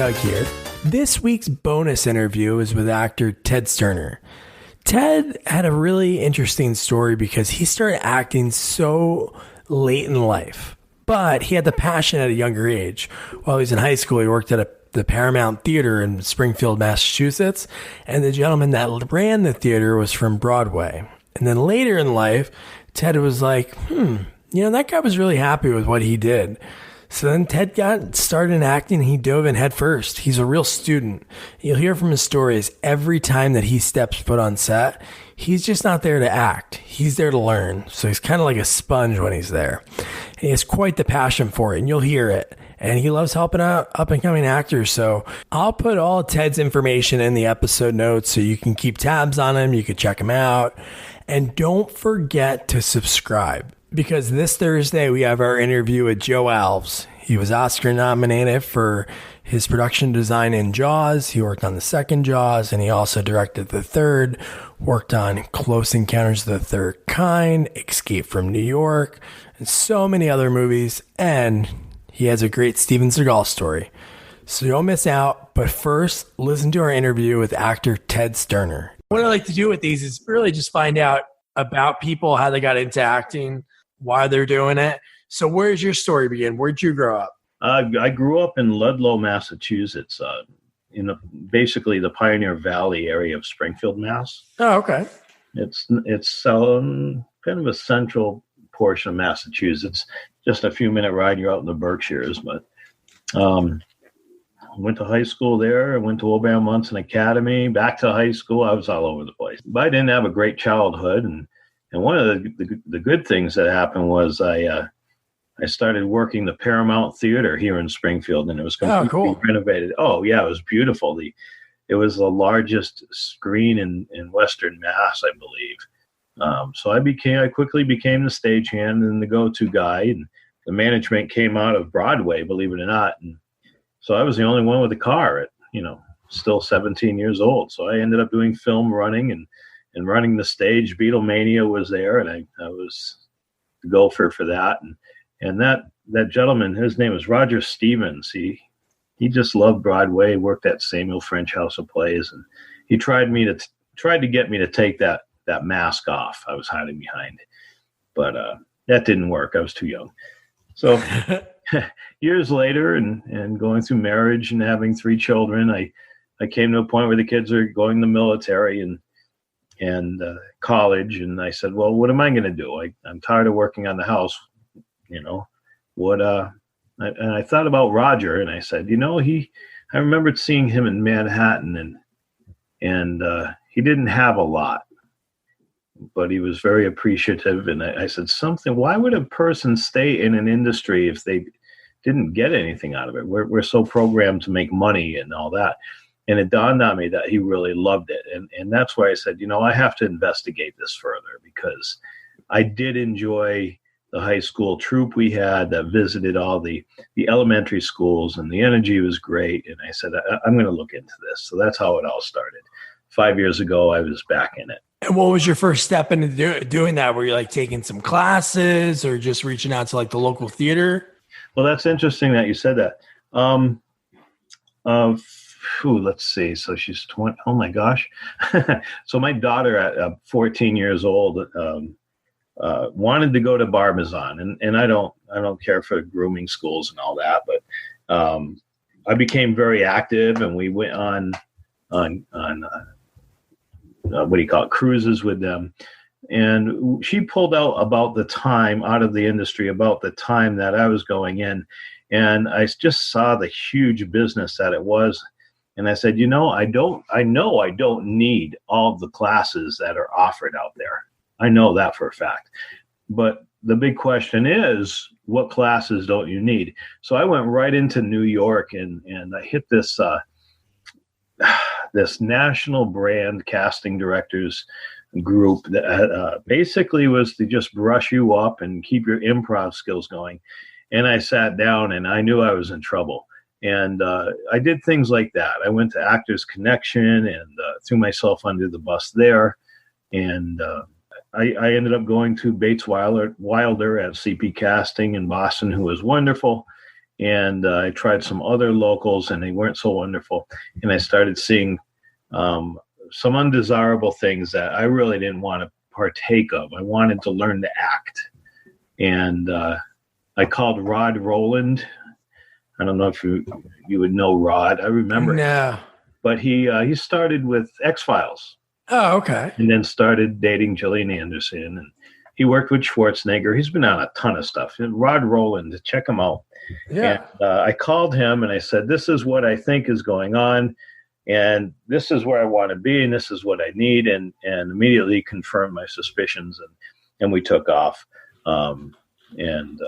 Doug here. This week's bonus interview is with actor Ted Sterner. Ted had a really interesting story because he started acting so late in life, but he had the passion at a younger age. While he was in high school, he worked at the Paramount Theater in Springfield, Massachusetts, and the gentleman that ran the theater was from Broadway. And then later in life, Ted was like, that guy was really happy with what he did. So then Ted got started in acting and he dove in head first. He's a real student. You'll hear from his stories every time that he steps foot on set. He's just not there to act. He's there to learn. So he's kind of like a sponge when he's there. And he has quite the passion for it, and you'll hear it. And he loves helping out up-and-coming actors. So I'll put all Ted's information in the episode notes so you can keep tabs on him. You can check him out. And don't forget to subscribe, because this Thursday we have our interview with Joe Alves. He was Oscar nominated for his production design in Jaws. He worked on the second Jaws, and he also directed the third, worked on Close Encounters of the Third Kind, Escape from New York, and so many other movies. And he has a great Steven Seagal story. So don't miss out. But first, listen to our interview with actor Ted Sterner. What I like to do with these is really just find out about people, how they got into acting, why they're doing it. So where's your story begin? Where'd you grow up? I grew up in Ludlow, Massachusetts, in basically the Pioneer Valley area of Springfield, Mass. Oh, okay. It's kind of a central portion of Massachusetts. Just a few minute ride, you're out in the Berkshires. But went to high school there. I went to Oberon Munson Academy, back to high school. I was all over the place. But I didn't have a great childhood, and one of the good things that happened was I started working the Paramount Theater here in Springfield, and it was completely renovated. Oh, yeah, it was beautiful. It was the largest screen in Western Mass, I believe. So I quickly became the stagehand and the go-to guy, and the management came out of Broadway, believe it or not. And so I was the only one with a car at, still 17 years old. So I ended up doing film running and running the stage. Beatlemania was there, and I was the gopher for that. And that gentleman, his name was Roger Stevens. He just loved Broadway, worked at Samuel French House of Plays, and he tried to get me to take that mask off I was hiding behind. But that didn't work. I was too young. So years later, and going through marriage and having 3 children, I came to a point where the kids are going to the military and college, and I said, well, what am I going to do? I'm tired of working on the house, and I thought about Roger, and I said, I remembered seeing him in Manhattan, and he didn't have a lot, but he was very appreciative. And I said, why would a person stay in an industry if they didn't get anything out of it? We're so programmed to make money and all that. And it dawned on me that he really loved it. And that's why I said, I have to investigate this further, because I did enjoy the high school troupe we had that visited all the elementary schools, and the energy was great. And I said, I'm going to look into this. So that's how it all started. 5 years ago, I was back in it. And what was your first step into doing that? Were you like taking some classes or just reaching out to like the local theater? Well, that's interesting that you said that. Let's see. So she's 20. Oh my gosh. So my daughter at 14 years old wanted to go to Barbizon, and I don't care for grooming schools and all that, but I became very active, and we went on cruises with them. And she pulled out of the industry about the time that I was going in. And I just saw the huge business that it was. And I said, I know I don't need all of the classes that are offered out there. I know that for a fact. But the big question is, what classes don't you need? So I went right into New York, and I hit this this national brand casting directors group that basically was to just brush you up and keep your improv skills going. And I sat down, and I knew I was in trouble. And I did things like that. I went to Actors Connection and threw myself under the bus there. And I ended up going to Bates Wilder at CP Casting in Boston, who was wonderful. and I tried some other locals, and they weren't so wonderful. And I started seeing some undesirable things that I really didn't want to partake of. I wanted to learn to act, and I called Rod Rowland. I don't know if you would know Rod. I remember him. No. But he started with X-Files. Oh, okay. And then started dating Gillian Anderson, and he worked with Schwarzenegger. He's been on a ton of stuff. And Rod Rowland, check him out. Yeah. And I called him and I said, this is what I think is going on, and this is where I want to be, and this is what I need, and immediately confirmed my suspicions, and we took off. And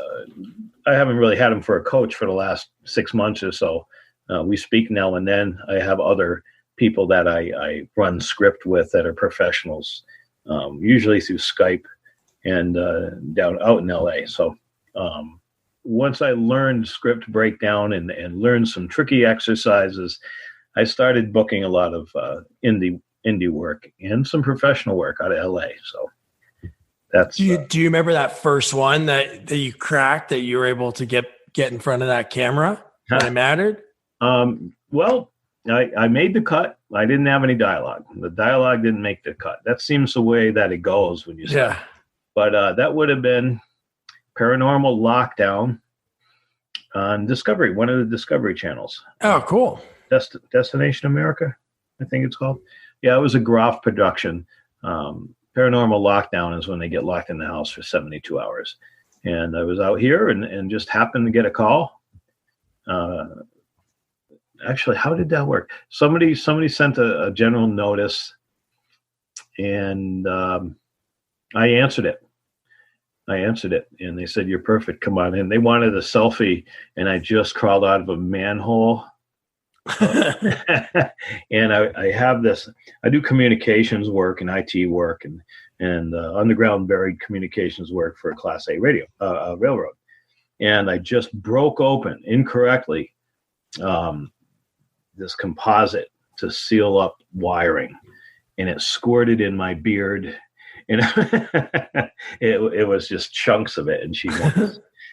I haven't really had him for a coach for the last 6 months or so. We speak now and then. I have other people that I run script with that are professionals, usually through Skype and down out in LA. So once I learned script breakdown and learned some tricky exercises, I started booking a lot of indie work and some professional work out of LA. So that's. Do you remember that first one that you cracked, that you were able to get in front of that camera when it mattered? Well, I made the cut. I didn't have any dialogue. The dialogue didn't make the cut. That seems the way that it goes when you say. Yeah. But that would have been Paranormal Lockdown on Discovery, one of the Discovery channels. Oh, cool. Destination America, I think it's called. Yeah, it was a Groff production. Paranormal Lockdown is when they get locked in the house for 72 hours. And I was out here and just happened to get a call. Actually, how did that work? Somebody sent a general notice, and I answered it. And they said, "You're perfect. Come on in." They wanted a selfie, and I just crawled out of a manhole. And I have this. I do communications work and IT work and underground buried communications work for a Class A railroad. And I just broke open incorrectly this composite to seal up wiring, and it squirted in my beard, and it was just chunks of it. And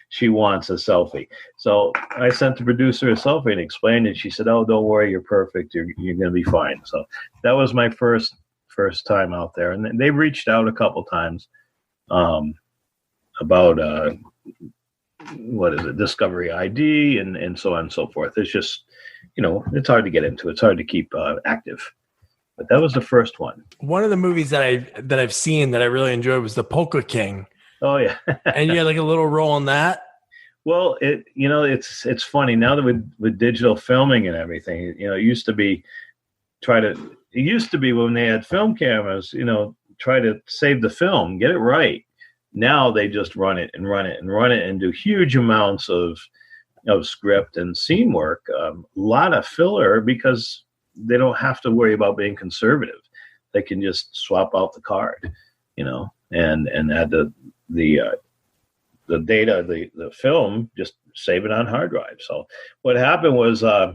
she wants a selfie. So I sent the producer a selfie and explained it. She said, "Oh, don't worry, you're perfect. You're going to be fine." So that was my first time out there. And they reached out a couple times about what is it, Discovery ID and so on and so forth. It's just, it's hard to get into. It's hard to keep active. But that was the first one. One of the movies that I've seen that I really enjoyed was The Polka King. Oh yeah. And you had like a little role in that. Well, it's funny now that with digital filming and everything, it used to be when they had film cameras, try to save the film, get it right. Now they just run it and do huge amounts of script and scene work, a lot of filler, because they don't have to worry about being conservative. They can just swap out the card, and add the data, the film, just save it on hard drive. So what happened was, I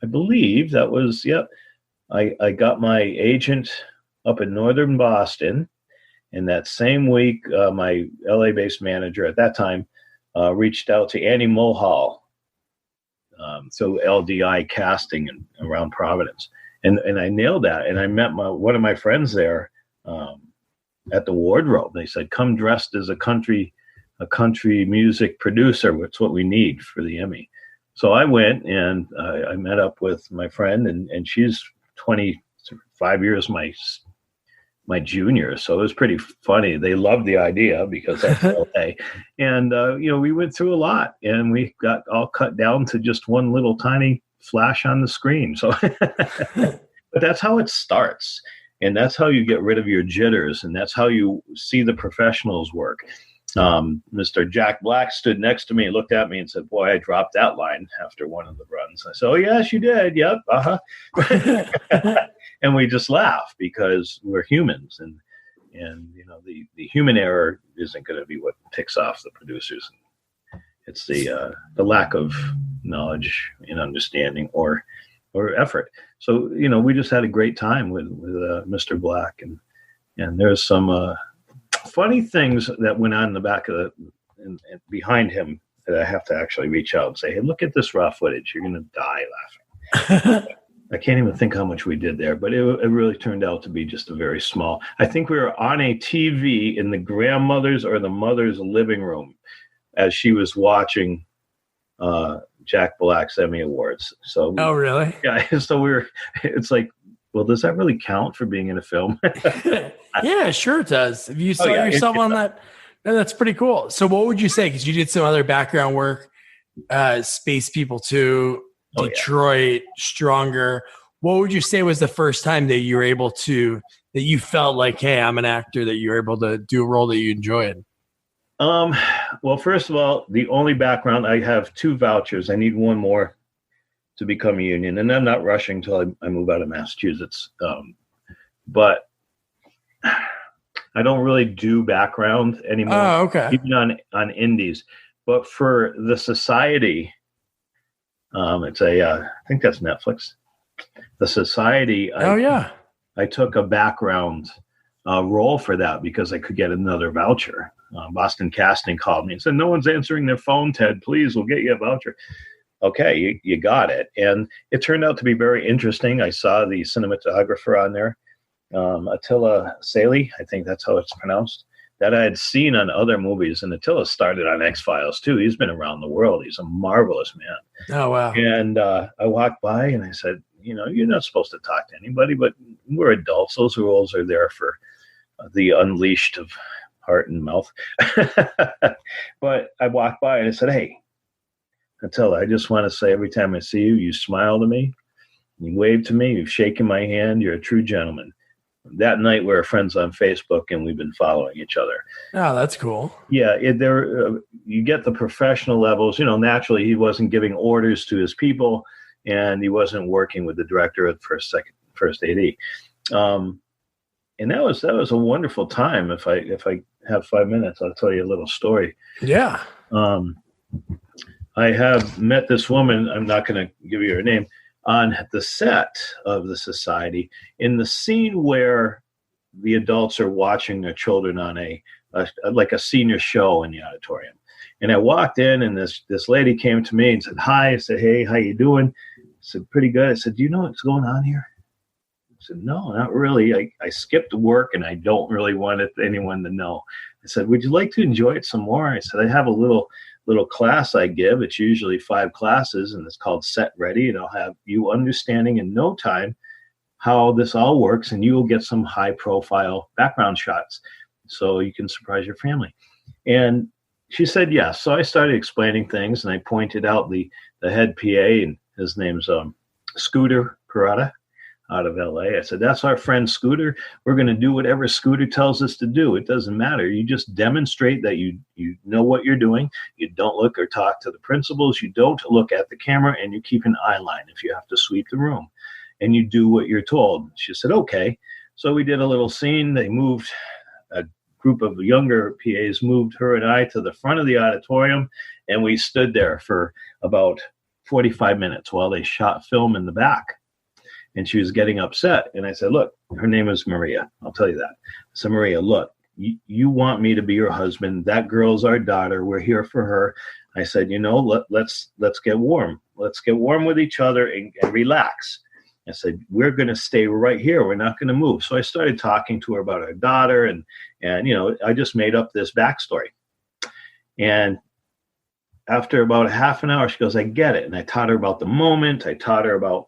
believe that was, I got my agent up in northern Boston, and that same week, my LA-based manager at that time reached out to Annie Mulhall, so LDI casting around Providence, and I nailed that. And I met one of my friends there at the wardrobe. They said, "Come dressed as a country music producer. It's what we need for the Emmy." So I went and I met up with my friend, and she's 25 years my junior. So it was pretty funny. They loved the idea because that's LA. And, we went through a lot, and we got all cut down to just one little tiny flash on the screen. So, but that's how it starts. And that's how you get rid of your jitters. And that's how you see the professionals work. Mr. Jack Black stood next to me and looked at me and said, "Boy, I dropped that line after one of the runs." I said, "Oh, yes, you did. Yep. Uh-huh." And we just laugh because we're humans, and the human error isn't going to be what ticks off the producers. It's the lack of knowledge and understanding or effort. So we just had a great time with Mr. Black, and there's some funny things that went on in the back of and behind him that I have to actually reach out and say, hey, look at this raw footage. You're going to die laughing. I can't even think how much we did there, but it really turned out to be just a very small. I think we were on a TV in the grandmother's or the mother's living room as she was watching Jack Black's Emmy Awards. So, oh, really? Yeah. So it's like, well, does that really count for being in a film? Yeah, sure it does. If you saw yourself on that, that's pretty cool. So what would you say? Because you did some other background work, Space People 2, Detroit, Stronger. What would you say was the first time that you were able to, that you felt like, hey, I'm an actor, that you were able to do a role that you enjoyed? Well, first of all, the only background, I have 2 vouchers. I need one more to become a union, and I'm not rushing till I move out of Massachusetts. But I don't really do background anymore. Oh, okay. Even on indies. But for the Society, it's I think that's Netflix. The Society. I took a background role for that because I could get another voucher. Boston Casting called me and said, no one's answering their phone, Ted. Please, we'll get you a voucher. Okay, you got it. And it turned out to be very interesting. I saw the cinematographer on there, Attila Saley, I think that's how it's pronounced, that I had seen on other movies. And Attila started on X-Files, too. He's been around the world. He's a marvelous man. Oh, wow. And I walked by and I said, you're not supposed to talk to anybody, but we're adults. Those rules are there for the unleashed of heart and mouth. But I walked by and I said, hey, Attila, I just want to say every time I see you, you smile to me, you wave to me, you've shaken my hand, you're a true gentleman. That night, we were friends on Facebook, and we've been following each other. Oh, that's cool. Yeah, you get the professional levels. Naturally, he wasn't giving orders to his people, and he wasn't working with the director at first AD. And that was a wonderful time. If I have 5 minutes, I'll tell you a little story. Yeah. I have met this woman. I'm not going to give you her name. On the set of the Society, in the scene where the adults are watching their children on like a senior show in the auditorium. And I walked in, and this lady came to me and said, hi. I said, hey, how you doing? I said, pretty good. I said, do you know what's going on here? I said, no, not really. I skipped work, and I don't really want anyone to know. I said, would you like to enjoy it some more? I said, I have a little class I give. It's usually 5 classes, and it's called Set Ready, and I'll have you understanding in no time how this all works, and you will get some high profile background shots so you can surprise your family. And she said yes. So I started explaining things, and I pointed out the head PA, and his name's Scooter Parada out of LA. I said, that's our friend Scooter. We're going to do whatever Scooter tells us to do. It doesn't matter. You just demonstrate that you know what you're doing. You don't look or talk to the principals. You don't look at the camera, and you keep an eye line if you have to sweep the room, and you do what you're told. She said, okay. So we did a little scene. They moved, a group of younger PAs moved her and I to the front of the auditorium, and we stood there for about 45 minutes while they shot film in the back. And she was getting upset. And I said, look, her name is Maria. I'll tell you that. So Maria, look, you want me to be your husband. That girl's our daughter. We're here for her. I said, let's get warm. Let's get warm with each other and relax. I said, we're going to stay right here. We're not going to move. So I started talking to her about our daughter. And I just made up this backstory. And after about a half an hour, she goes, I get it. And I taught her about the moment. I taught her about,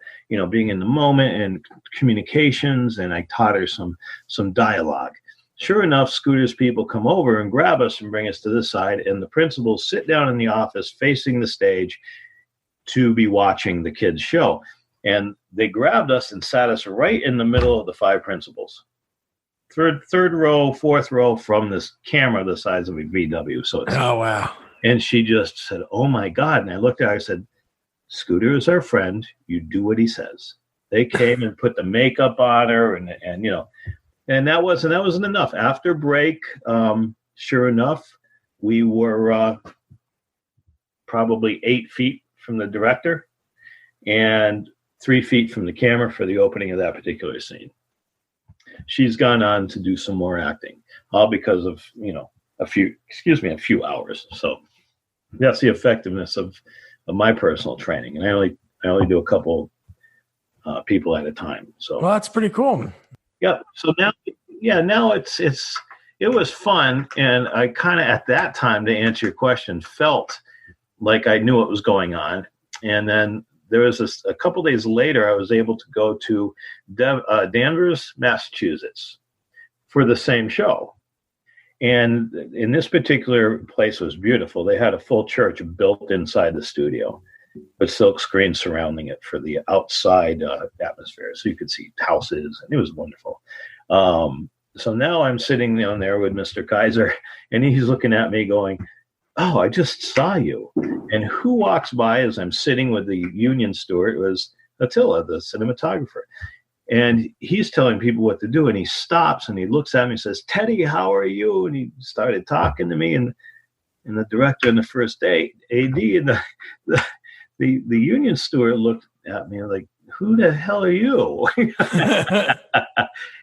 being in the moment and communications. And I taught her some dialogue. Sure enough, Scooter's people come over and grab us and bring us to this side. And the principals sit down in the office facing the stage to be watching the kids' show. And they grabbed us and sat us right in the middle of the 5 principals. Third row, fourth row from this camera the size of a VW. So oh, wow. And she just said, oh, my God. And I looked at her, I said, Scooter is our friend. You do what he says. They came and put the makeup on her and that wasn't enough. After break, sure enough, we were probably 8 feet from the director and 3 feet from the camera for the opening of that particular scene. She's gone on to do some more acting, all because of, a few hours. So That's the effectiveness of my personal training. And I only do a couple people at a time. So, well, that's pretty cool. yeah. So now it was fun. And I kind of, at that time, to answer your question, felt like I knew what was going on. And then there was a couple days later, I was able to go to Danvers, Massachusetts for the same show. And in this particular place was beautiful. They had a full church built inside the studio with silk screen surrounding it for the outside atmosphere. So you could see houses, and it was wonderful. So now I'm sitting down there with Mr. Kaiser, and he's looking at me going, "Oh, I just saw you." And who walks by as I'm sitting with the union steward? It was Attila, the cinematographer. And he's telling people what to do. And he stops and he looks at me and says, "Teddy, how are you?" And he started talking to me. And the director on the first day, AD, and the union steward looked at me like, "Who the hell are you?"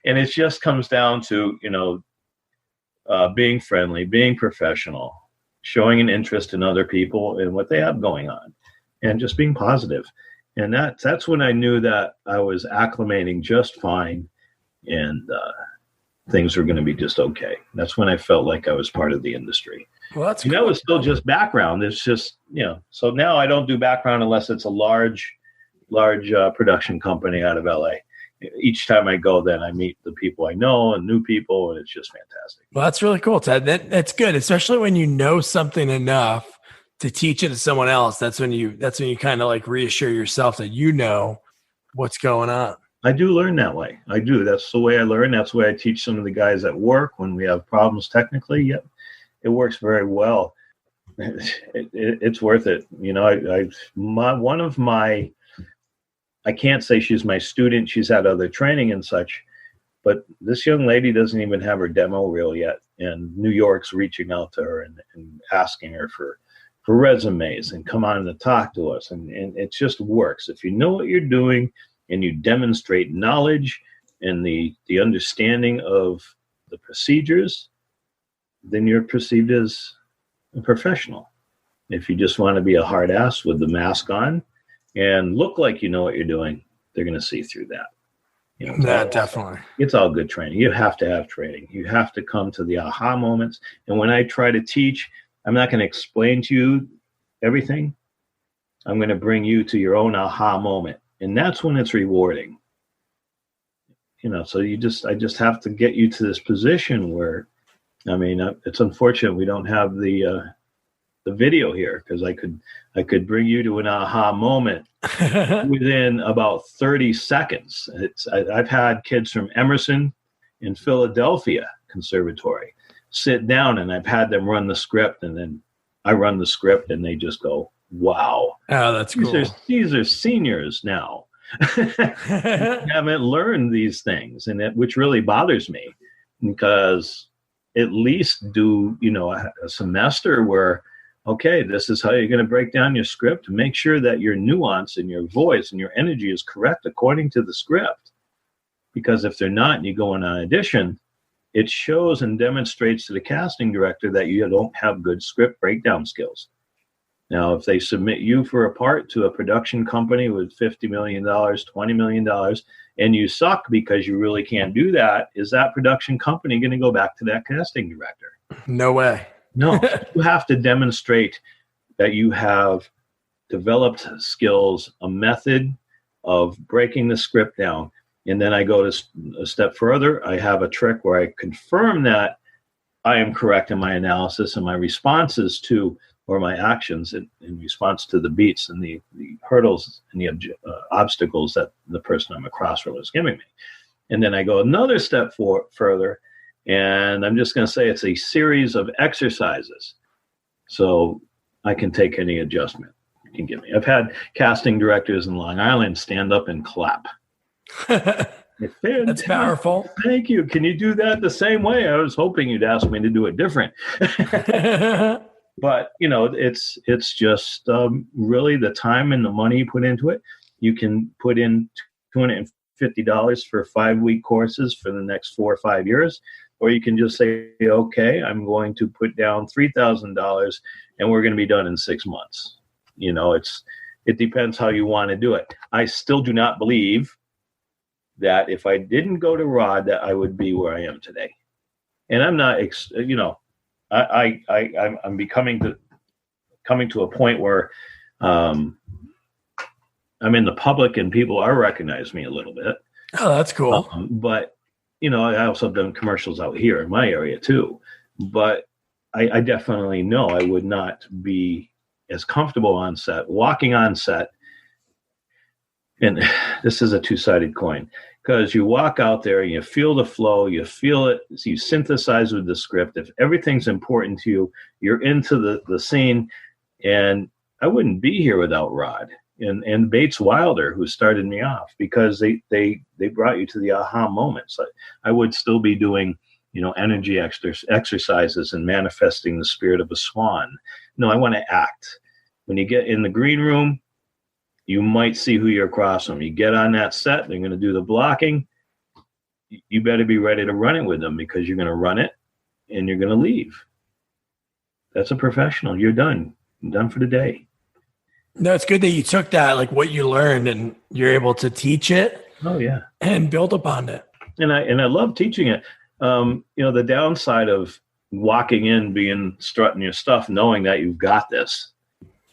And it just comes down to, being friendly, being professional, showing an interest in other people and what they have going on, and just being positive. And that's when I knew that I was acclimating just fine, and things were going to be just okay. That's when I felt like I was part of the industry. Well, that's cool. That was still just background. It's just, so now I don't do background unless it's a large production company out of LA. Each time I go, then I meet the people I know and new people, and it's just fantastic. Well, that's really cool, Ted. That's good, especially when you know something enough to teach it to someone else. That's when you kind of like reassure yourself that you know what's going on. I do learn that way. I do. That's the way I learn. That's the way I teach some of the guys at work when we have problems technically. Yep, it works very well. It's worth it. I can't say she's my student. She's had other training and such, but this young lady doesn't even have her demo reel yet. And New York's reaching out to her and asking her for resumes and come on to talk to us. And it just works. If you know what you're doing and you demonstrate knowledge and the understanding of the procedures, then you're perceived as a professional. If you just want to be a hard ass with the mask on and look like you know what you're doing, they're going to see through that. Definitely. It's all good training. You have to have training. You have to come to the aha moments. And when I try to teach, I'm not going to explain to you everything. I'm going to bring you to your own aha moment. And that's when it's rewarding. So I just have to get you to this position where, it's unfortunate we don't have the video here, because I could bring you to an aha moment within about 30 seconds. I've had kids from Emerson in Philadelphia Conservatory sit down, and I've had them run the script, and then I run the script, and they just go, "Wow, oh, that's cool." These are seniors now. Haven't learned these things, and which really bothers me, because at least do a semester where, okay, this is how you're going to break down your script, and make sure that your nuance and your voice and your energy is correct according to the script. Because if they're not, and you go on an audition, it shows and demonstrates to the casting director that you don't have good script breakdown skills. Now, if they submit you for a part to a production company with $50 million, $20 million, and you suck because you really can't do that, is that production company going to go back to that casting director? No way. No, you have to demonstrate that you have developed skills, a method of breaking the script down. And then I go to a step further. I have a trick where I confirm that I am correct in my analysis and my responses to, or my actions in response to the beats and the hurdles and the obstacles that the person I'm across from is giving me. And then I go another step further, and I'm just going to say it's a series of exercises. So I can take any adjustment you can give me. I've had casting directors in Long Island stand up and clap. That's powerful. Thank you. Can you do that the same way? I was hoping you'd ask me to do it different. But, it's just really the time and the money you put into it. You can put in $50 for 5-week courses for the next 4 or 5 years. Or you can just say, okay, I'm going to put down $3,000 and we're going to be done in 6 months. It depends how you want to do it. I still do not believe that if I didn't go to Rod, that I would be where I am today. And I'm not, I'm coming to a point where I'm in the public and people are recognizing me a little bit. Oh, that's cool. But, I also have done commercials out here in my area too. But I definitely know I would not be as comfortable on set, walking on set. And this is a two-sided coin, because you walk out there and you feel the flow, you feel it, you synthesize with the script. If everything's important to you, you're into the scene. And I wouldn't be here without Rod and Bates Wilder, who started me off, because they brought you to the aha moments. I would still be doing, energy exercises and manifesting the spirit of a swan. No, I want to act. When you get in the green room, you might see who you're across from. You get on that set, they're going to do the blocking. You better be ready to run it with them, because you're going to run it and you're going to leave. That's a professional. You're done. I'm done for the day. No, it's good that you took that, like what you learned, and you're able to teach it. Oh, yeah. And build upon it. And I love teaching it. The downside of walking in, strutting your stuff, knowing that you've got this,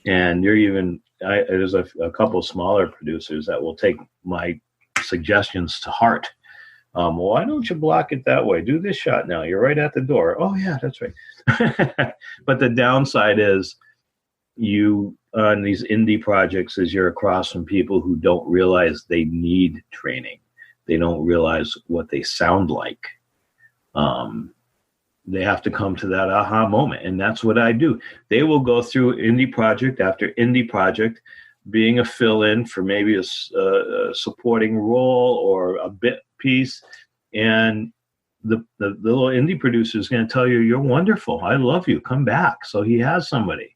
and there's a couple of smaller producers that will take my suggestions to heart. Why don't you block it that way? Do this shot now. You're right at the door. Oh, yeah, that's right. But the downside is you on these indie projects is you're across from people who don't realize they need training. They don't realize what they sound like. They have to come to that aha moment. And that's what I do. They will go through indie project after indie project, being a fill-in for maybe a supporting role or a bit piece. And the little indie producer is going to tell you, you're wonderful. I love you. Come back. So he has somebody.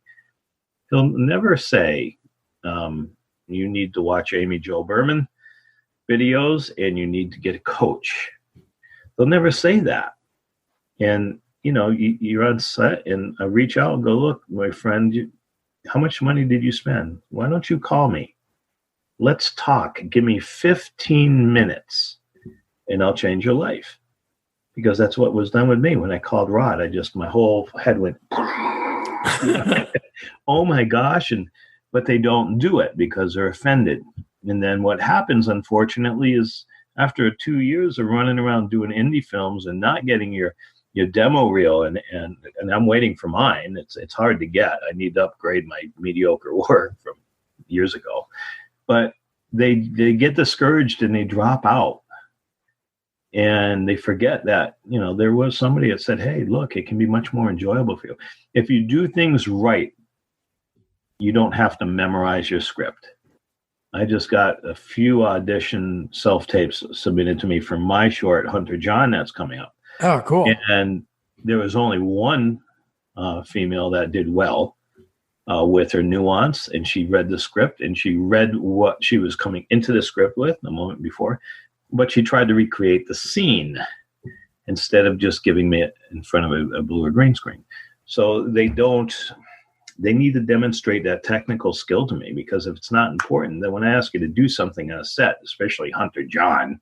He'll never say, you need to watch Amy Jo Berman videos and you need to get a coach. They'll never say that. And, you're on set and I reach out and go, look, my friend, how much money did you spend? Why don't you call me? Let's talk. Give me 15 minutes and I'll change your life. Because that's what was done with me when I called Rod. My whole head went, oh my gosh. But they don't do it because they're offended. And then what happens, unfortunately, is after 2 years of running around doing indie films and not getting your demo reel, and I'm waiting for mine. It's hard to get. I need to upgrade my mediocre work from years ago. But they get discouraged and they drop out. And they forget that, there was somebody that said, hey, look, it can be much more enjoyable for you. If you do things right, you don't have to memorize your script. I just got a few audition self-tapes submitted to me for my short, Hunter John, that's coming up. Oh, cool. And there was only one female that did well with her nuance, and she read the script, and she read what she was coming into the script with the moment before, but she tried to recreate the scene instead of just giving me it in front of a blue or green screen. So they need to demonstrate that technical skill to me, because if it's not important, then when I ask you to do something on a set, especially Hunter John,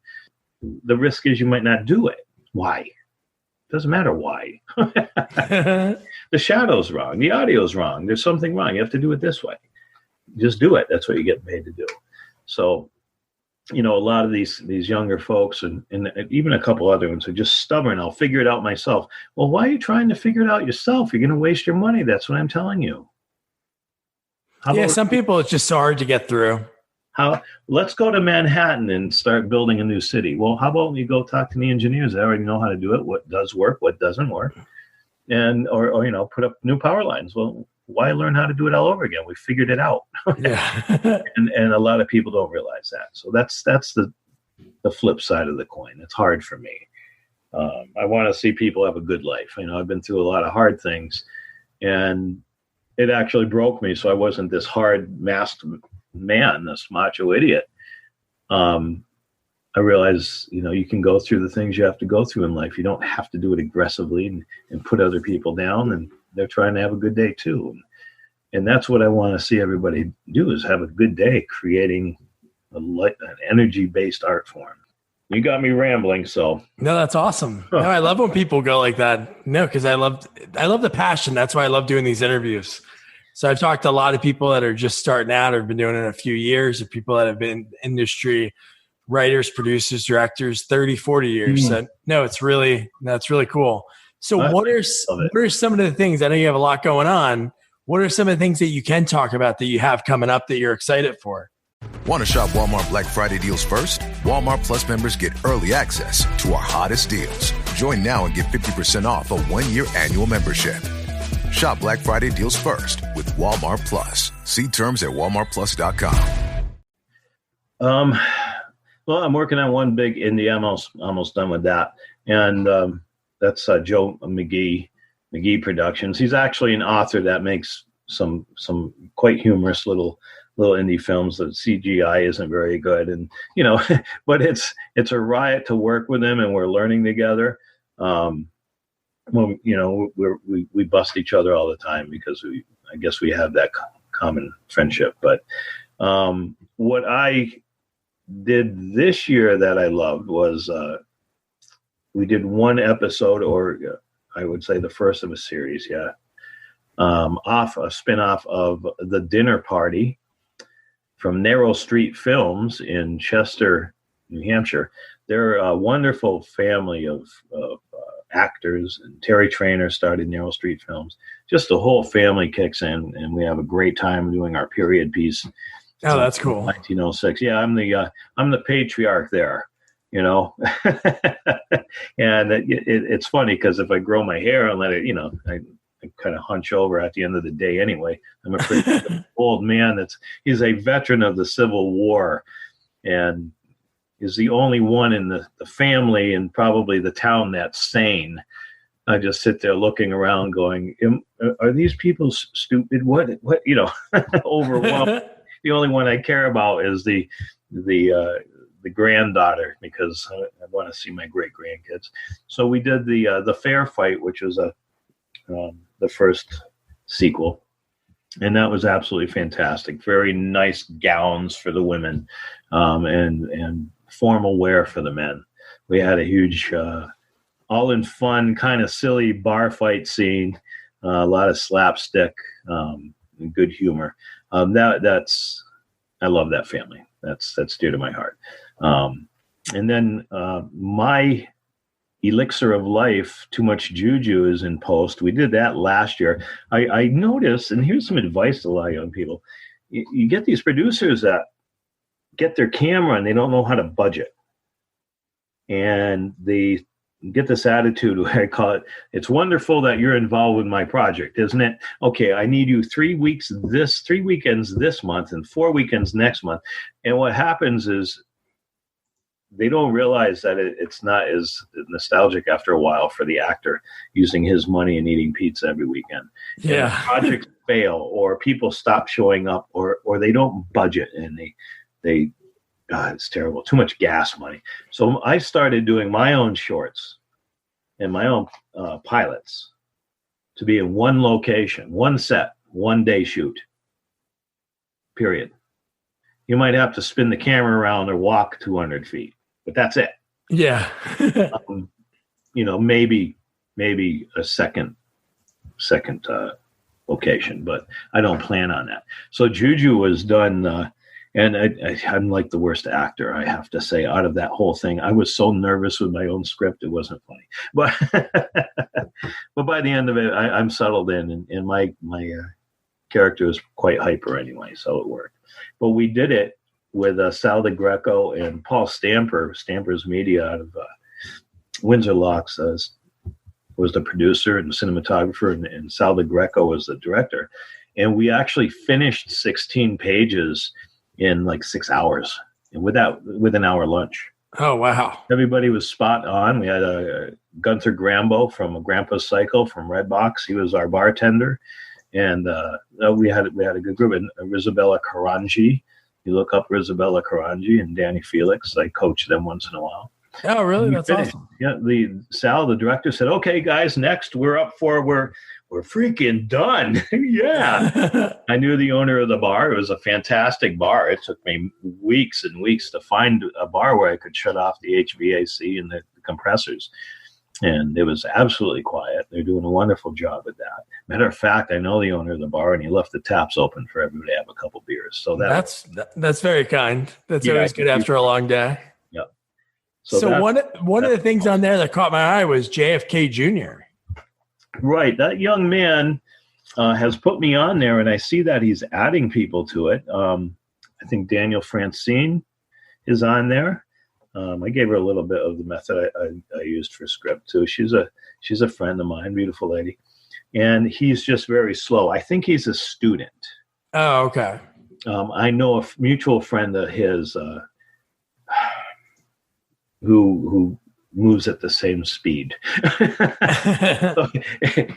the risk is you might not do it. Why? Doesn't matter why. The shadow's wrong. The audio's wrong. There's something wrong. You have to do it this way. Just do it. That's what you get paid to do. So, a lot of these younger folks and even a couple other ones are just stubborn. I'll figure it out myself. Well, why are you trying to figure it out yourself? You're going to waste your money. That's what I'm telling you. Some people, it's just so hard to get through. Let's go to Manhattan and start building a new city. Well, how about you go talk to the engineers? They already know how to do it. What does work? What doesn't work? And or put up new power lines. Well, why learn how to do it all over again? We figured it out. Yeah. and a lot of people don't realize that. So that's the flip side of the coin. It's hard for me. I want to see people have a good life. I've been through a lot of hard things, and it actually broke me. So I wasn't this hard masked man, this macho idiot. I I realize, you can go through the things you have to go through in life. You don't have to do it aggressively and put other people down, and they're trying to have a good day too. And that's what I want to see everybody do, is have a good day creating an energy-based art form. You got me rambling, so. No, that's awesome. No, I love when people go like that. No, because I love the passion. That's why I love doing these interviews. So I've talked to a lot of people that are just starting out or have been doing it a few years, or people that have been industry writers, producers, directors, 30, 40 years. Mm. So no, that's really cool. So what are some of the things, I know you have a lot going on. What are some of the things that you can talk about that you have coming up that you're excited for? Want to shop Walmart Black Friday deals first? Walmart Plus members get early access to our hottest deals. Join now and get 50% off a 1-year annual membership. Shop Black Friday deals first with Walmart Plus. See terms at walmartplus.com. Well, I'm working on one big indie. I'm almost done with that. And that's Joe McGee Productions. He's actually an author that makes some quite humorous little indie films. That CGI isn't very good, and but it's a riot to work with him, and we're learning together. We bust each other all the time because I guess we have that common friendship. But what I did this year that I loved was we did one episode, or I would say the first of a series, off a spinoff of The Dinner Party from Narrow Street Films in Chester, New Hampshire. They're a wonderful family of actors, and Terry Traynor started Narrow Street Films. Just the whole family kicks in, and we have a great time doing our period piece. Oh, that's cool. 1906. Yeah, I'm the patriarch there, and it's funny because if I grow my hair and let it, I kind of hunch over at the end of the day anyway. I'm a pretty old man. He's a veteran of the Civil War, and is the only one in the family and probably the town that's sane. I just sit there looking around going, are these people stupid? What, overwhelmed. The only one I care about is the granddaughter, because I want to see my great grandkids. So we did the Fair Fight, which was the first sequel, and that was absolutely fantastic. Very nice gowns for the women, and formal wear for the men. We had a huge, all in fun, kind of silly bar fight scene, a lot of slapstick, and good humor. I love that family. That's dear to my heart. And then my Elixir of Life, Too Much Juju, is in post. We did that last year. I noticed, and here's some advice to a lot of young people. You get these producers that get their camera and they don't know how to budget. And they get this attitude, I call it, it's wonderful that you're involved with my project, isn't it? Okay, I need you 3 weekends this month and 4 weekends next month. And what happens is they don't realize that it's not as nostalgic after a while for the actor using his money and eating pizza every weekend. Yeah. Projects fail, or people stop showing up, or they don't budget, and they God, it's terrible. Too much gas money. So I started doing my own shorts and my own pilots to be in one location, one set, 1 day shoot, period. You might have to spin the camera around or walk 200 feet, but that's it. Yeah. Maybe a second location, but I don't plan on that. So Juju was done, and I'm like the worst actor, I have to say, out of that whole thing. I was so nervous with my own script, it wasn't funny. But but by the end of it, I'm settled in, and my character is quite hyper anyway, so it worked. But we did it with Sal DeGreco and Paul Stamper's Media out of Windsor Locks was the producer and cinematographer, and Sal DeGreco was the director. And we actually finished 16 pages in like 6 hours, and with an hour lunch. Oh, wow. Everybody was spot on. We had a Gunther Grambo from Grandpa's Cycle from Redbox. He was our bartender. And we had a good group. And Isabella Karanji You look up Isabella Carangi and Danny Felix. I coach them once in a while. Oh, really? That's finished. awesome. Yeah, the director said, "Okay, guys, next we're freaking done." Yeah. I knew the owner of the bar. It was a fantastic bar. It took me weeks and weeks to find a bar where I could shut off the HVAC and the compressors. And it was absolutely quiet. They're doing a wonderful job at that. Matter of fact, I know the owner of the bar, and he left the taps open for everybody to have a couple beers. So that's very kind. That's always good after a long day. Yeah. So one of the things on there that caught my eye was JFK Jr. Right. That young man has put me on there, and I see that he's adding people to it. I think Daniel Francine is on there. I gave her a little bit of the method I used for script too. She's a friend of mine, beautiful lady, and he's just very slow. I think he's a student. Oh, okay. I know a mutual friend of his who moves at the same speed. So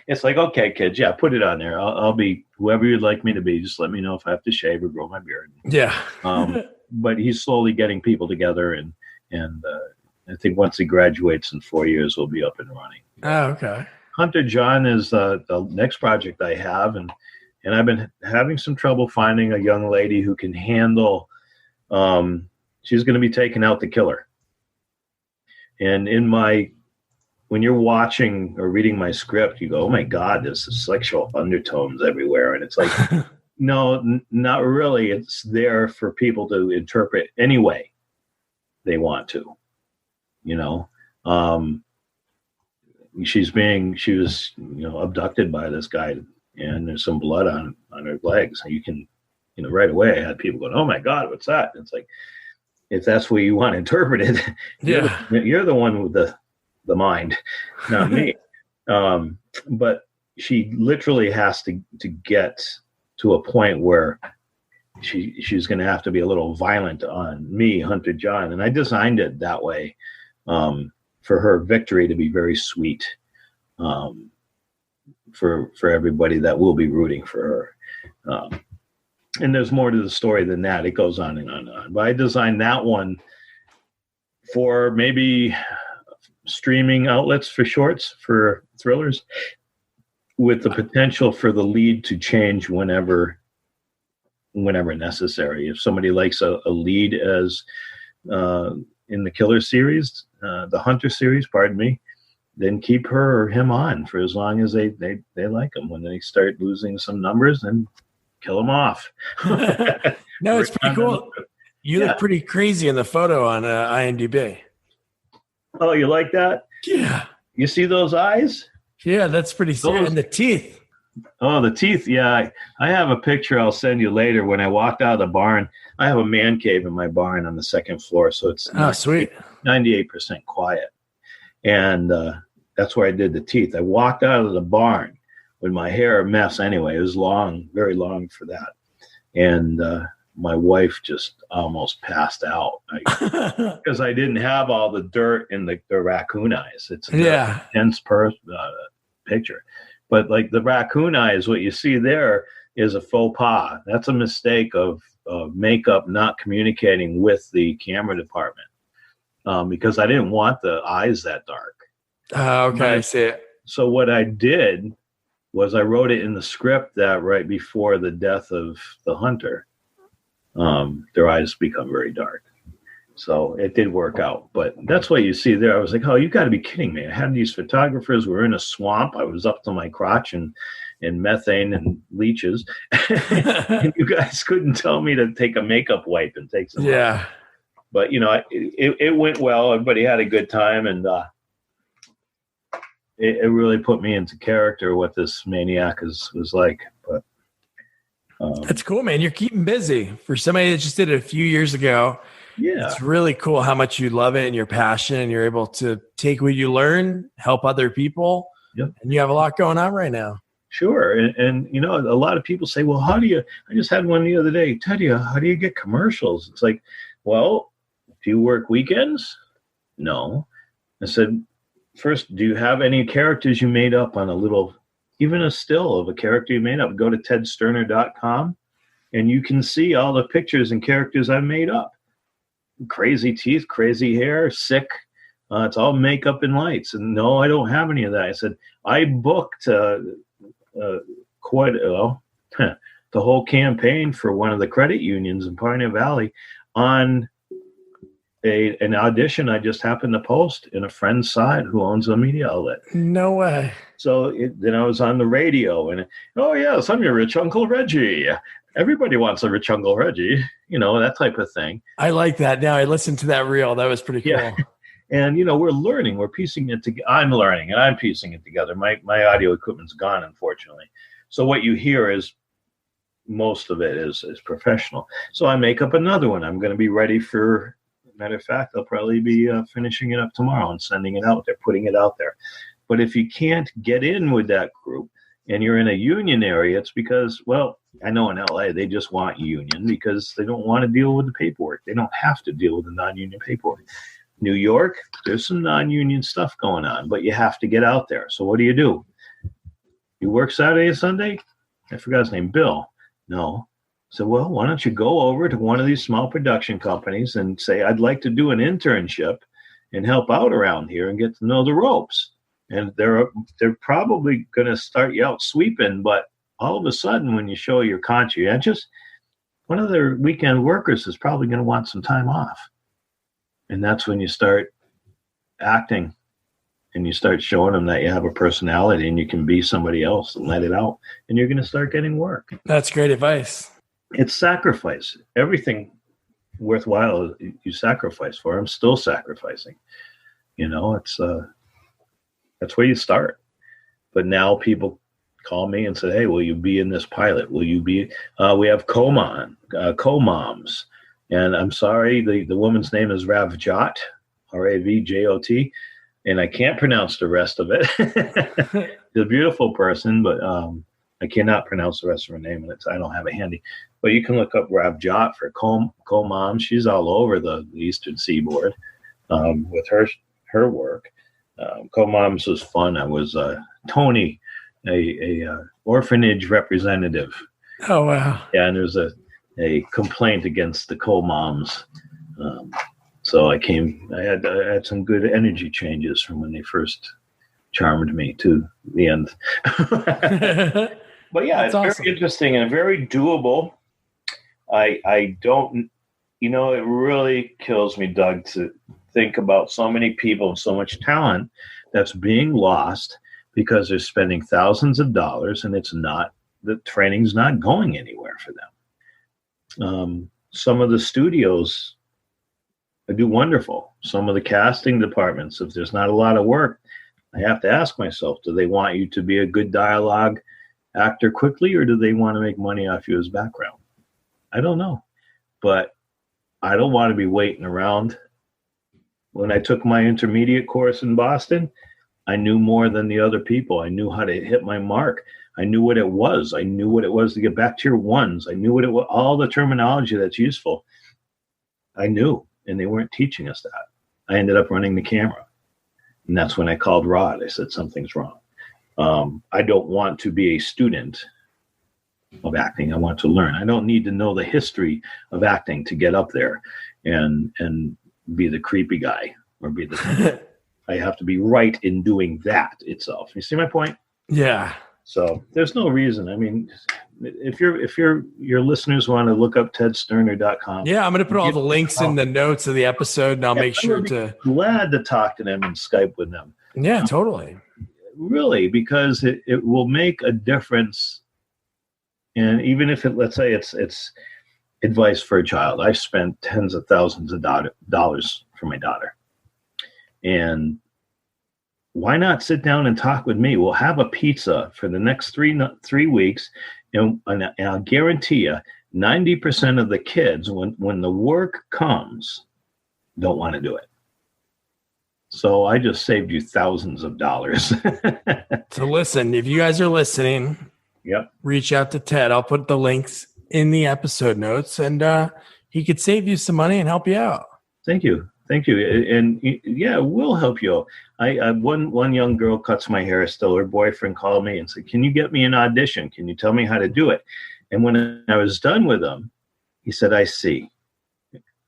it's like, okay, kids, yeah, put it on there. I'll be whoever you'd like me to be. Just let me know if I have to shave or grow my beard. Yeah. But he's slowly getting people together, and I think once he graduates in 4 years, we'll be up and running. Oh, okay. Hunter John is the next project I have, and I've been having some trouble finding a young lady who can handle. She's going to be taking out the killer. And when you're watching or reading my script, you go, "Oh my God, there's sexual undertones everywhere," and it's like, no, not really. It's there for people to interpret any way they want to, she was abducted by this guy, and there's some blood on her legs, and you can, right away I had people going, "Oh my God, what's that?" And it's like, if that's what you want interpreted, yeah, you're the one with the mind, not me. But she literally has to get to a point where she's going to have to be a little violent on me, Hunter John. And I designed it that way for her victory to be very sweet for everybody that will be rooting for her. And there's more to the story than that. It goes on and on and on. But I designed that one for maybe streaming outlets for shorts, for thrillers, with the potential for the lead to change whenever necessary. If somebody likes a lead as in the Killer series, the Hunter series, pardon me, then keep her or him on for as long as they like them. When they start losing some numbers, then kill them off. No, it's pretty cool. You look pretty crazy in the photo on IMDb. Oh, you like that? Yeah. You see those eyes? Yeah, that's pretty serious. And the teeth. Oh, the teeth. Yeah. I have a picture I'll send you later. When I walked out of the barn, I have a man cave in my barn on the second floor. So it's sweet. 98% quiet. And that's where I did the teeth. I walked out of the barn with my hair a mess anyway. It was long, very long for that. And my wife just almost passed out because I didn't have all the dirt in the raccoon eyes. It's a intense picture. But like the raccoon eyes, what you see there is a faux pas. That's a mistake of makeup not communicating with the camera department because I didn't want the eyes that dark. Okay, I see it. So what I did was I wrote it in the script that right before the death of the hunter, their eyes become very dark. So it did work out. But that's what you see there. I was like, oh, you got to be kidding me. I had these photographers. We're in a swamp. I was up to my crotch in methane and leeches. And you guys couldn't tell me to take a makeup wipe and take some. Yeah. Off. But, it went well. Everybody had a good time. And it really put me into character what this maniac was like. But that's cool, man. You're keeping busy for somebody that just did it a few years ago. Yeah, it's really cool how much you love it and you're passionate and you're able to take what you learn, help other people. Yep. And you have a lot going on right now. Sure. And a lot of people say, well, I just had one the other day. Teddy, how do you get commercials? It's like, well, do you work weekends? No. I said, first, do you have any characters you made up on even a still of a character you made up? Go to tedsterner.com and you can see all the pictures and characters I've made up. Crazy teeth, crazy hair, sick. It's all makeup and lights. And no, I don't have any of that. I said, I booked quite well the whole campaign for one of the credit unions in Pioneer Valley on an audition I just happened to post in a friend's site who owns a media outlet. No way. So then I was on the radio and, oh, yes, I'm your rich Uncle Reggie. Everybody wants a rich Uncle Reggie, that type of thing. I like that. Now I listened to that reel. That was pretty cool. Yeah. And, we're learning. We're piecing it together. I'm learning and I'm piecing it together. My audio equipment's gone, unfortunately. So what you hear is most of it is professional. So I make up another one. I'm going to be ready for, matter of fact, I'll probably be finishing it up tomorrow and sending it out there, putting it out there. But if you can't get in with that group and you're in a union area, it's because, well, I know in LA, they just want union because they don't want to deal with the paperwork. They don't have to deal with the non-union paperwork. New York, there's some non-union stuff going on, but you have to get out there. So what do? You work Saturday and Sunday? I forgot his name, Bill. No. So, well, why don't you go over to one of these small production companies and say, I'd like to do an internship and help out around here and get to know the ropes. And they're probably going to start you out sweeping, but all of a sudden when you show you're conscientious, one of their weekend workers is probably going to want some time off. And that's when you start acting and you start showing them that you have a personality and you can be somebody else and let it out. And you're going to start getting work. That's great advice. It's sacrifice. Everything worthwhile you sacrifice for. I'm still sacrificing. It's that's where you start. But now people call me and say, hey, will you be in this pilot? Will you be, we have co-moms. And I'm sorry, the woman's name is Ravjot, Ravjot, and I can't pronounce the rest of it. She's a beautiful person, but I cannot pronounce the rest of her name, and I don't have it handy. But you can look up Ravjot for co-mom. She's all over the Eastern Seaboard with her work. Co-moms was fun. I was Tony, a orphanage representative. Oh, wow. Yeah, and there's a complaint against the co-moms. So I had some good energy changes from when they first charmed me to the end. But yeah, it's awesome. Very interesting and very doable. I don't, it really kills me, Doug, to think about so many people and so much talent that's being lost because they're spending thousands of dollars and the training's not going anywhere for them. Some of the studios do wonderful. Some of the casting departments, if there's not a lot of work, I have to ask myself, do they want you to be a good dialogue actor quickly, or do they want to make money off you as background? I don't know, but I don't want to be waiting around. When I took my intermediate course in Boston, I knew more than the other people. I knew how to hit my mark. I knew what it was. I knew what it was to get back to your ones. I knew what it was, all the terminology that's useful. I knew, and they weren't teaching us that. I ended up running the camera. And that's when I called Rod. I said, something's wrong. I don't want to be a student of acting. I want to learn. I don't need to know the history of acting to get up there and be the creepy guy or be the I have to be right in doing that itself. You see my point? Yeah. So there's no reason. I mean, if your listeners want to look up tedsterner.com. Yeah, I'm going to put all the links in the notes of the episode, and I'll make sure to. Glad to talk to them and Skype with them. Yeah, totally. Really, because it will make a difference. And even if let's say it's advice for a child, I spent tens of thousands of dollars for my daughter. And why not sit down and talk with me? We'll have a pizza for the next 3 weeks, and I'll guarantee you 90% of the kids, when the work comes, don't want to do it. So I just saved you thousands of dollars. So listen, if you guys are listening, yep, reach out to Ted. I'll put the links in the episode notes, and he could save you some money and help you out. Thank you. And yeah, we'll help you. One young girl cuts my hair still. Her boyfriend called me and said, can you get me an audition? Can you tell me how to do it? And when I was done with him, he said, I see.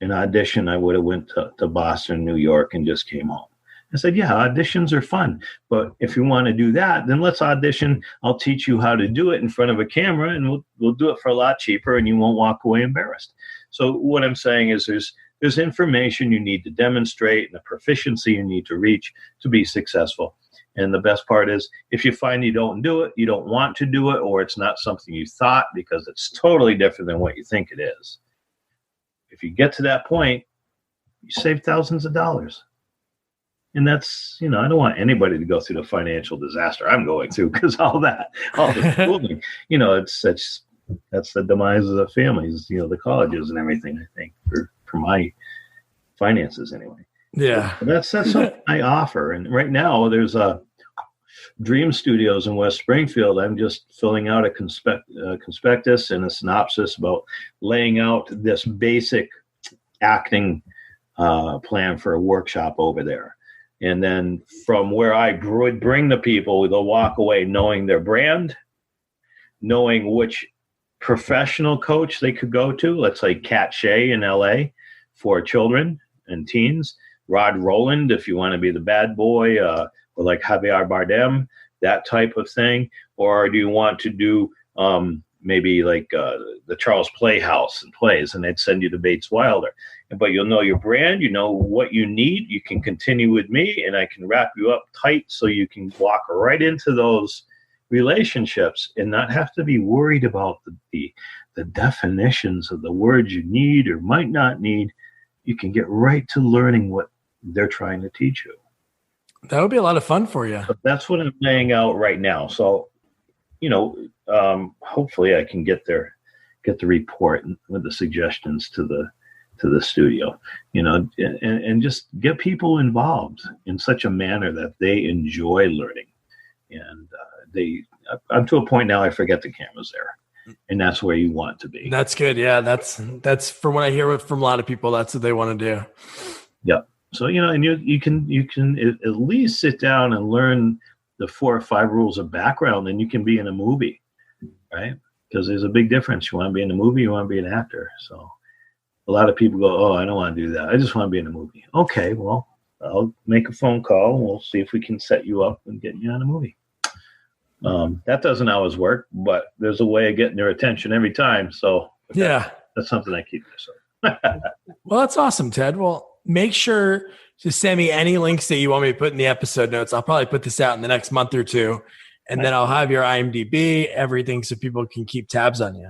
An audition, I would have went to Boston, New York, and just came home. I said, yeah, auditions are fun. But if you want to do that, then let's audition. I'll teach you how to do it in front of a camera, and we'll do it for a lot cheaper, and you won't walk away embarrassed. So what I'm saying is there's information you need to demonstrate and a proficiency you need to reach to be successful. And the best part is, if you find you don't do it, you don't want to do it, or it's not something you thought, because it's totally different than what you think it is. If you get to that point, you save thousands of dollars. And that's, I don't want anybody to go through the financial disaster I'm going through, because all the schooling, that's the demise of the families, the colleges and everything, I think, for my finances anyway. Yeah. So that's something I offer. And right now there's Dream Studios in West Springfield. I'm just filling out a conspectus and a synopsis about laying out this basic acting plan for a workshop over there. And then from where I would bring the people, they'll walk away knowing their brand, knowing which professional coach they could go to. Let's say Kat Shea in LA for children and teens. Rod Roland, if you want to be the bad boy, or like Javier Bardem, that type of thing. Or do you want to do maybe like the Charles Playhouse and plays, and they'd send you to Bates Wilder. But you'll know your brand, you know what you need. You can continue with me, and I can wrap you up tight so you can walk right into those relationships and not have to be worried about the definitions of the words you need or might not need. You can get right to learning what they're trying to teach you. That would be a lot of fun for you. But that's what I'm laying out right now. So, hopefully I can get the report with the suggestions to the studio, and just get people involved in such a manner that they enjoy learning. And I'm to a point now I forget the camera's there. And that's where you want to be. That's good. Yeah, that's from what I hear from a lot of people. That's what they want to do. Yeah. So and you can at least sit down and learn the 4 or 5 rules of background, and you can be in a movie, right? Because there's a big difference. You want to be in a movie, you want to be an actor. So a lot of people go, "Oh, I don't want to do that. I just want to be in a movie." Okay, well, I'll make a phone call and we'll see if we can set you up and get you on a movie. That doesn't always work, but there's a way of getting their attention every time. So yeah, that's something I keep myself. Well, that's awesome, Ted. Well, make sure to send me any links that you want me to put in the episode notes. I'll probably put this out in the next month or two, and then I'll have your IMDb, everything, so people can keep tabs on you.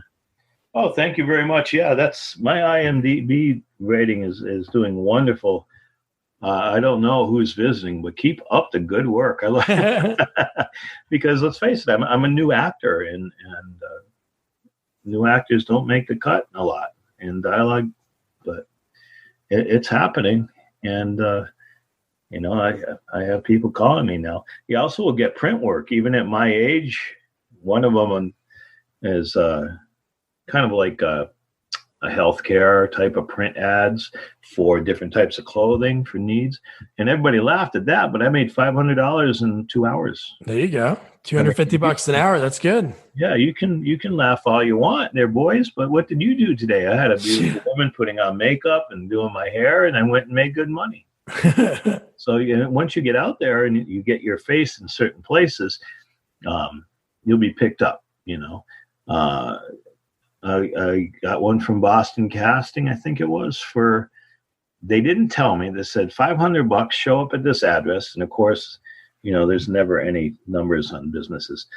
Oh, thank you very much. Yeah, that's my IMDb rating is doing wonderful. I don't know who's visiting, but keep up the good work. I like it. Because let's face it, I'm a new actor, and new actors don't make the cut a lot in dialogue, but it's happening. And I have people calling me now. You also will get print work, even at my age. One of them is kind of like a healthcare type of print ads for different types of clothing for needs. And everybody laughed at that, but I made $500 in 2 hours. There you go. $250 an hour. That's good. Yeah, you can laugh all you want there, boys, but what did you do today? I had a beautiful woman putting on makeup and doing my hair, and I went and made good money. So once you get out there and you get your face in certain places, you'll be picked up, I got one from Boston Casting, I think it was, they didn't tell me. They said $500, show up at this address. And of course, there's never any numbers on businesses.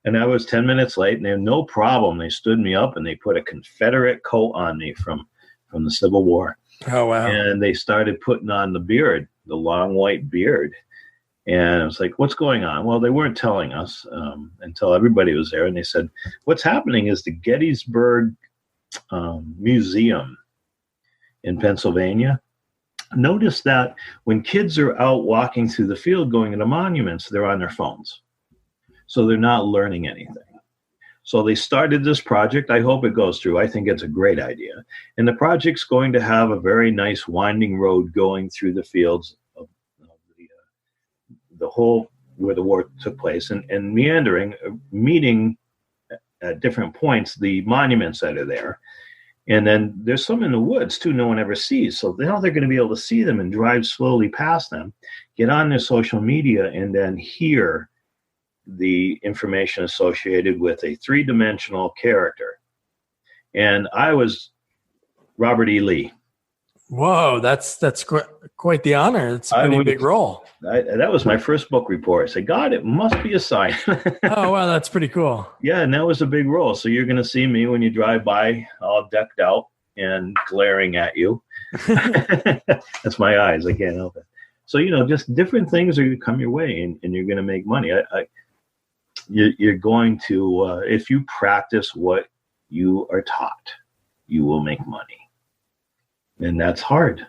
And I was 10 minutes late, and they had no problem. They stood me up and they put a Confederate coat on me from the Civil War. Oh, wow. And they started putting on the beard, the long white beard. And I was like, what's going on? Well, they weren't telling us until everybody was there. And they said, what's happening is the Gettysburg Museum in Pennsylvania. Notice that when kids are out walking through the field going to the monuments, they're on their phones. So they're not learning anything. So they started this project. I hope it goes through. I think it's a great idea. And the project's going to have a very nice winding road going through the fields of the whole where the war took place, and meandering, meeting at different points the monuments that are there. And then there's some in the woods too, no one ever sees. So now they're going to be able to see them and drive slowly past them, get on their social media, and then hear the information associated with a three-dimensional character. And I was Robert E. Lee. Whoa, that's quite the honor. It's a pretty big role. That was my first book report. I said, God, it must be a sign. Oh, wow, that's pretty cool. Yeah, and that was a big role. So you're going to see me when you drive by, all decked out and glaring at you. That's my eyes. I can't help it. So, just different things are going to come your way, and you're going to make money. You're going to, if you practice what you are taught, you will make money. And that's hard.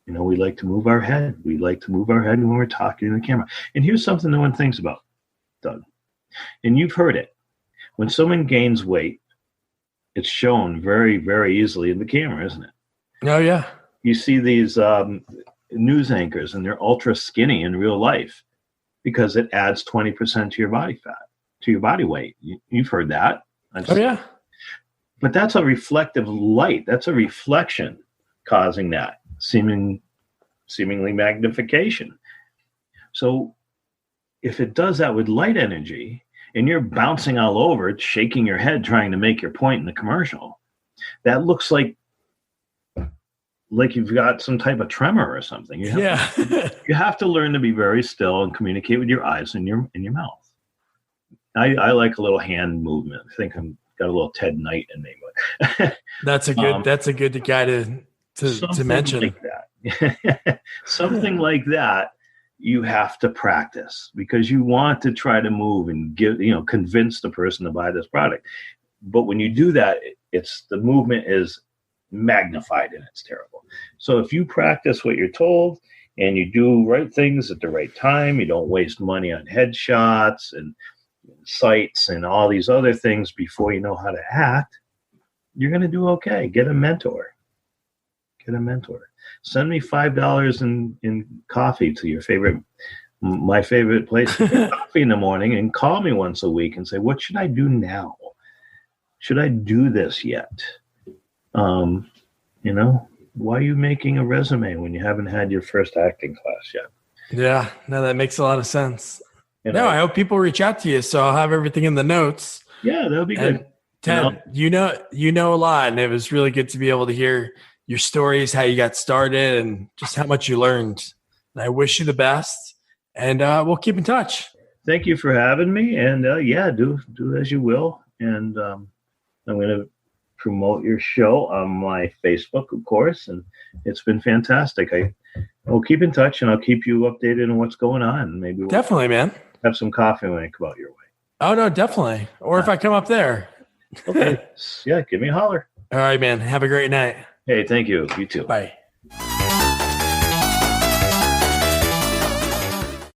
We like to move our head. We like to move our head when we're talking to the camera. And here's something no one thinks about, Doug. And you've heard it. When someone gains weight, it's shown very, very easily in the camera, isn't it? Oh, yeah. You see these news anchors, and they're ultra skinny in real life because it adds 20% to your body fat, to your body weight. You've heard that. Yeah. But that's a reflective light. That's a reflection causing that seemingly magnification. So if it does that with light energy and you're bouncing all over it, shaking your head, trying to make your point in the commercial, that looks like you've got some type of tremor or something. You have to learn to be very still and communicate with your eyes and your mouth. I like a little hand movement. I think I'm got a little Ted Knight in me, but that's a good guy to mention. Like that. Something like that you have to practice because you want to try to move and convince the person to buy this product. But when you do that, the movement is magnified and it's terrible. So if you practice what you're told and you do right things at the right time, you don't waste money on headshots and sites and all these other things before you know how to act, you're going to do okay. Get a mentor. Send me $5 in coffee to my favorite place to get coffee in the morning, and call me once a week and say, what should I do now? Should I do this yet? Why are you making a resume when you haven't had your first acting class yet? Yeah, no, that makes a lot of sense. I hope people reach out to you, so I'll have everything in the notes. Yeah, that'll be good. Ted, you know a lot, and it was really good to be able to hear your stories, how you got started, and just how much you learned. And I wish you the best, and we'll keep in touch. Thank you for having me, and do as you will. And I'm going to promote your show on my Facebook, of course, and it's been fantastic. I'll keep in touch, and I'll keep you updated on what's going on. Maybe we'll definitely, man, have some coffee when I come out your way. Oh no, definitely. Or if I come up there. Okay. Yeah, give me a holler. All right, man. Have a great night. Hey, thank you. You too. Bye.